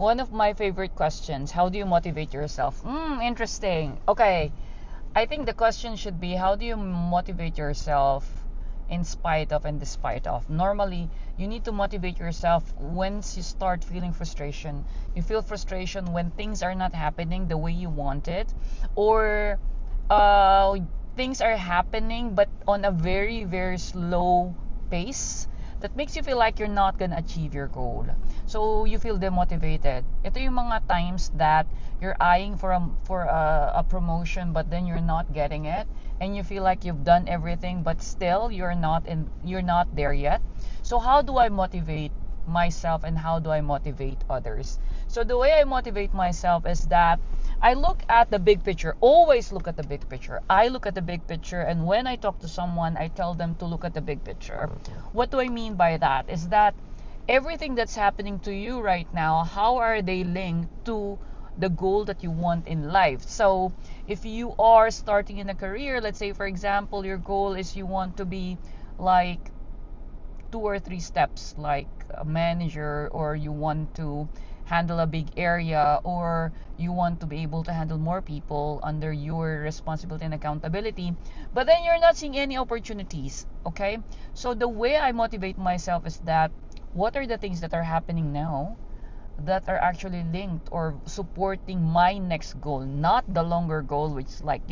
One of my favorite questions. How do you motivate yourself? Interesting. Okay. I think the question should be, how do you motivate yourself in spite of and despite of? Normally, you need to motivate yourself once you start feeling frustration. You feel frustration when things are not happening the way you want it, or uh, things are happening but on a very, very slow pace that makes you feel like you're not gonna achieve your goal. So you feel demotivated. Ito yung mga times that you're eyeing for a promotion but then you're not getting it, and you feel like you've done everything but still you're not there yet. So how do I motivate myself and how do I motivate others? So the way I motivate myself is that I look at the big picture. Always look at the big picture. I look at the big picture, and when I talk to someone, I tell them to look at the big picture. What do I mean by that? Is that everything that's happening to you right now, how are they linked to the goal that you want in life? So if you are starting in a career, let's say for example, your goal is you want to be like 2 or 3 steps like a manager, or you want to handle a big area, or you want to be able to handle more people under your responsibility and accountability, but then you're not seeing any opportunities. Okay, so the way I motivate myself is that what are the things that are happening now that are actually linked or supporting my next goal, not the longer goal, which is like,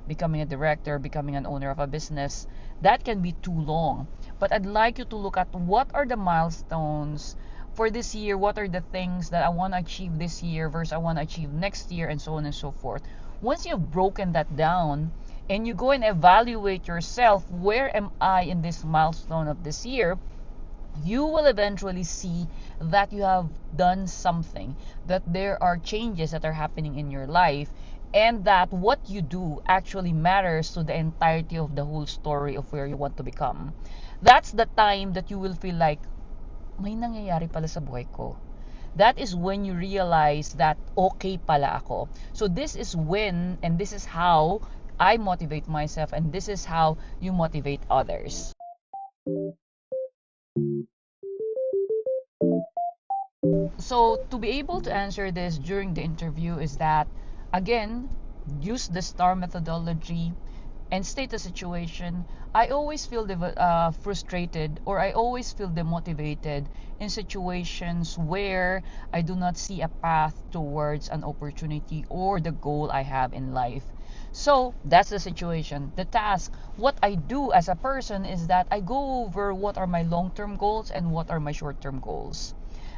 becoming a director, becoming an owner of a business. That can be too long. But I'd like you to look at what are the milestones for this year, what are the things that I want to achieve this year versus I want to achieve next year, and so on and so forth. Once you've broken that down and you go and evaluate yourself, where am I in this milestone of this year? You will eventually see that you have done something, that there are changes that are happening in your life, and that what you do actually matters to the entirety of the whole story of where you want to become. That's the time that you will feel like, may nangyayari pala sa buhay ko. That is when you realize that okay pala ako. So this is when, and this is how I motivate myself, and this is how you motivate others. So to be able to answer this during the interview is that, again, use the STAR methodology and state the situation. I always feel frustrated, or I always feel demotivated in situations where I do not see a path towards an opportunity or the goal I have in life. So that's the situation. The task, what I do as a person is that I go over what are my long-term goals and what are my short-term goals.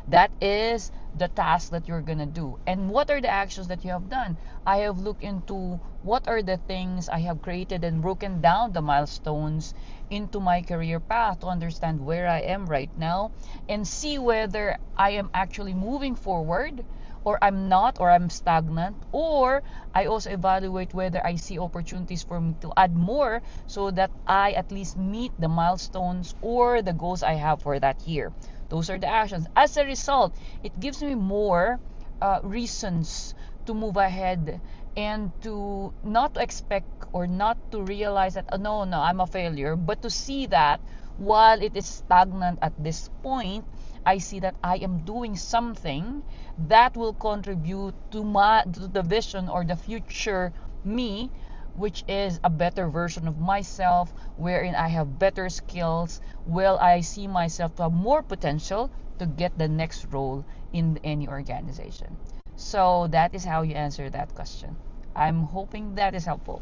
That is the task that you're gonna do. And what are the actions that you have done? I have looked into what are the things I have created and broken down the milestones into my career path to understand where I am right now and see whether I am actually moving forward, or I'm not, or I'm stagnant, or I also evaluate whether I see opportunities for me to add more so that I at least meet the milestones or the goals I have for that year. Those are the actions. As a result, it gives me more reasons to move ahead and to not to expect or not to realize that, oh, no, no, I'm a failure, but to see that while it is stagnant at this point, I see that I am doing something that will contribute to the vision or the future me, which is a better version of myself, wherein I have better skills, well, I see myself to have more potential to get the next role in any organization. So that is how you answer that question. I'm hoping that is helpful.